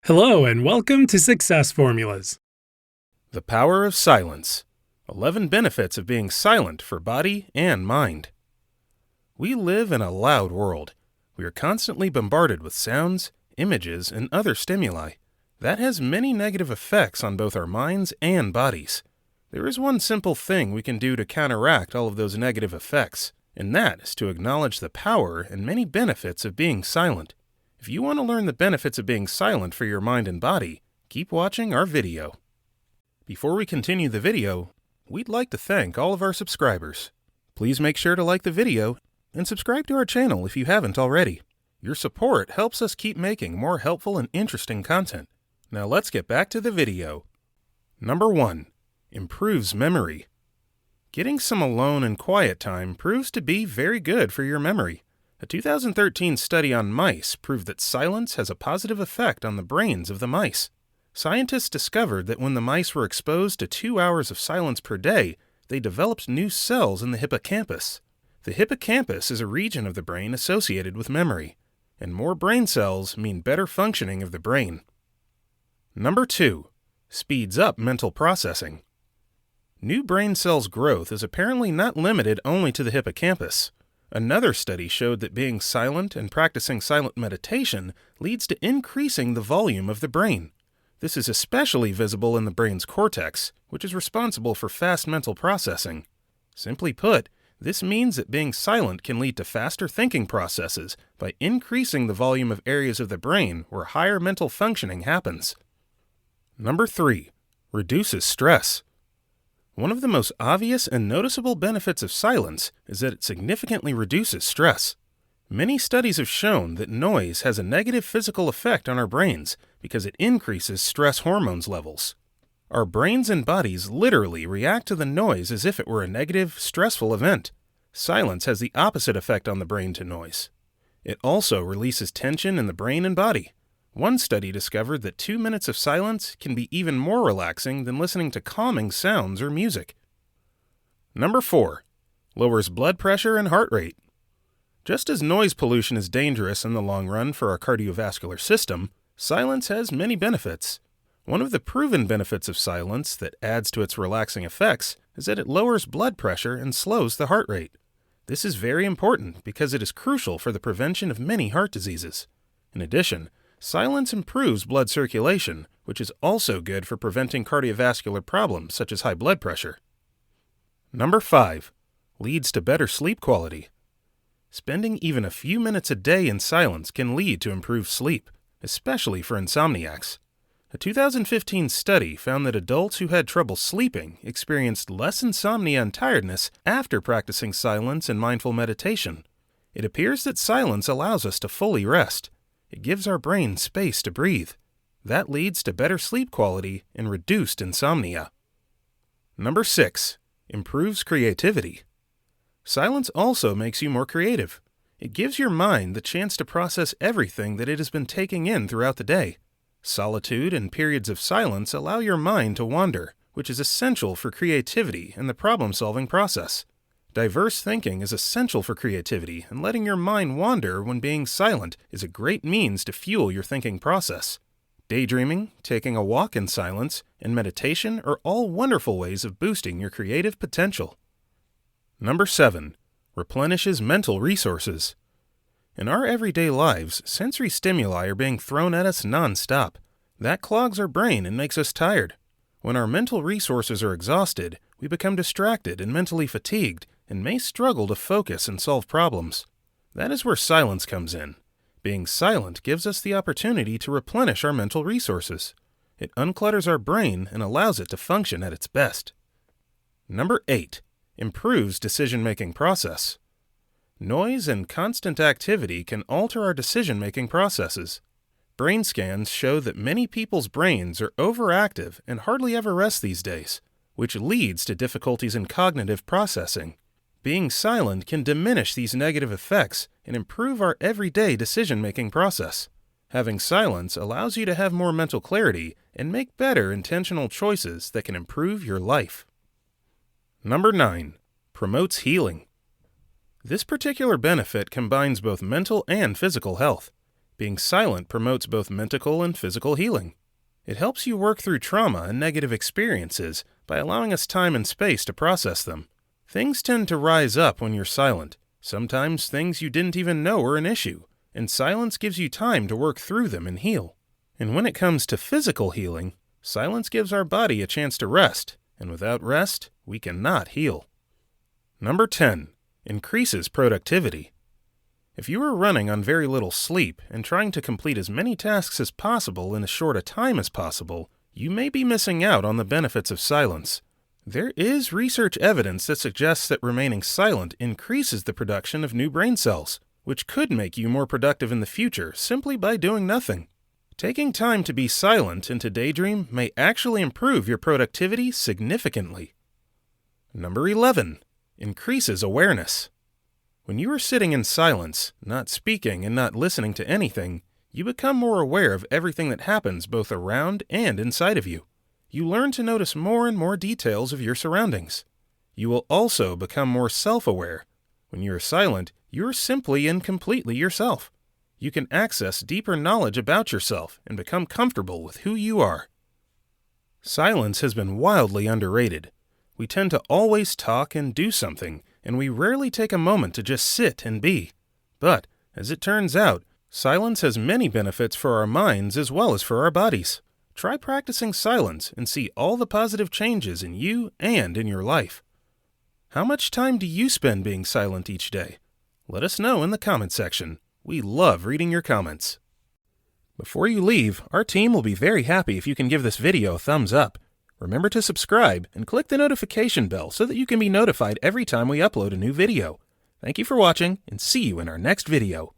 Hello and welcome to Success Formulas. The Power of Silence. 11 Benefits of Being Silent for Body and Mind. We live in a loud world. We are constantly bombarded with sounds, images, and other stimuli. That has many negative effects on both our minds and bodies. There is one simple thing we can do to counteract all of those negative effects, and that is to acknowledge the power and many benefits of being silent. If you want to learn the benefits of being silent for your mind and body, keep watching our video. Before we continue the video, we'd like to thank all of our subscribers. Please make sure to like the video and subscribe to our channel if you haven't already. Your support helps us keep making more helpful and interesting content. Now let's get back to the video. Number 1. Improves memory. Getting some alone and quiet time proves to be very good for your memory. A 2013 study on mice proved that silence has a positive effect on the brains of the mice. Scientists discovered that when the mice were exposed to 2 hours of silence per day, they developed new cells in the hippocampus. The hippocampus is a region of the brain associated with memory, and more brain cells mean better functioning of the brain. Number 2. Speeds up mental processing. New brain cells growth is apparently not limited only to the hippocampus. Another study showed that being silent and practicing silent meditation leads to increasing the volume of the brain. This is especially visible in the brain's cortex, which is responsible for fast mental processing. Simply put, this means that being silent can lead to faster thinking processes by increasing the volume of areas of the brain where higher mental functioning happens. Number 3. Reduces stress. One of the most obvious and noticeable benefits of silence is that it significantly reduces stress. Many studies have shown that noise has a negative physical effect on our brains because it increases stress hormones levels. Our brains and bodies literally react to the noise as if it were a negative, stressful event. Silence has the opposite effect on the brain to noise. It also releases tension in the brain and body. One study discovered that 2 minutes of silence can be even more relaxing than listening to calming sounds or music. Number 4. Lowers blood pressure and heart rate. Just as noise pollution is dangerous in the long run for our cardiovascular system, silence has many benefits. One of the proven benefits of silence that adds to its relaxing effects is that it lowers blood pressure and slows the heart rate. This is very important because it is crucial for the prevention of many heart diseases. In addition, silence improves blood circulation, which is also good for preventing cardiovascular problems such as high blood pressure. Number 5. Leads to better sleep quality. Spending even a few minutes a day in silence can lead to improved sleep, especially for insomniacs. A 2015 study found that adults who had trouble sleeping experienced less insomnia and tiredness after practicing silence and mindful meditation. It appears that silence allows us to fully rest. It gives our brain space to breathe. That leads to better sleep quality and reduced insomnia. Number 6. Improves creativity. Silence also makes you more creative. It gives your mind the chance to process everything that it has been taking in throughout the day. Solitude and periods of silence allow your mind to wander, which is essential for creativity and the problem-solving process. Diverse thinking is essential for creativity, and letting your mind wander when being silent is a great means to fuel your thinking process. Daydreaming, taking a walk in silence, and meditation are all wonderful ways of boosting your creative potential. Number 7. Replenishes mental resources. In our everyday lives, sensory stimuli are being thrown at us non-stop. That clogs our brain and makes us tired. When our mental resources are exhausted, we become distracted and mentally fatigued, and may struggle to focus and solve problems. That is where silence comes in. Being silent gives us the opportunity to replenish our mental resources. It unclutters our brain and allows it to function at its best. Number 8. Improves decision-making process. Noise and constant activity can alter our decision-making processes. Brain scans show that many people's brains are overactive and hardly ever rest these days, which leads to difficulties in cognitive processing. Being silent can diminish these negative effects and improve our everyday decision-making process. Having silence allows you to have more mental clarity and make better intentional choices that can improve your life. Number 9. Promotes healing. This particular benefit combines both mental and physical health. Being silent promotes both mental and physical healing. It helps you work through trauma and negative experiences by allowing us time and space to process them. Things tend to rise up when you're silent, sometimes things you didn't even know were an issue, and silence gives you time to work through them and heal. And when it comes to physical healing, silence gives our body a chance to rest, and without rest, we cannot heal. Number 10. Increases productivity. If you are running on very little sleep and trying to complete as many tasks as possible in as short a time as possible, you may be missing out on the benefits of silence. There is research evidence that suggests that remaining silent increases the production of new brain cells, which could make you more productive in the future simply by doing nothing. Taking time to be silent and to daydream may actually improve your productivity significantly. Number 11. Increases awareness. When you are sitting in silence, not speaking and not listening to anything, you become more aware of everything that happens both around and inside of you. You learn to notice more and more details of your surroundings. You will also become more self-aware. When you are silent, you are simply and completely yourself. You can access deeper knowledge about yourself and become comfortable with who you are. Silence has been wildly underrated. We tend to always talk and do something, and we rarely take a moment to just sit and be. But, as it turns out, silence has many benefits for our minds as well as for our bodies. Try practicing silence and see all the positive changes in you and in your life. How much time do you spend being silent each day? Let us know in the comment section. We love reading your comments. Before you leave, our team will be very happy if you can give this video a thumbs up. Remember to subscribe and click the notification bell so that you can be notified every time we upload a new video. Thank you for watching, and see you in our next video.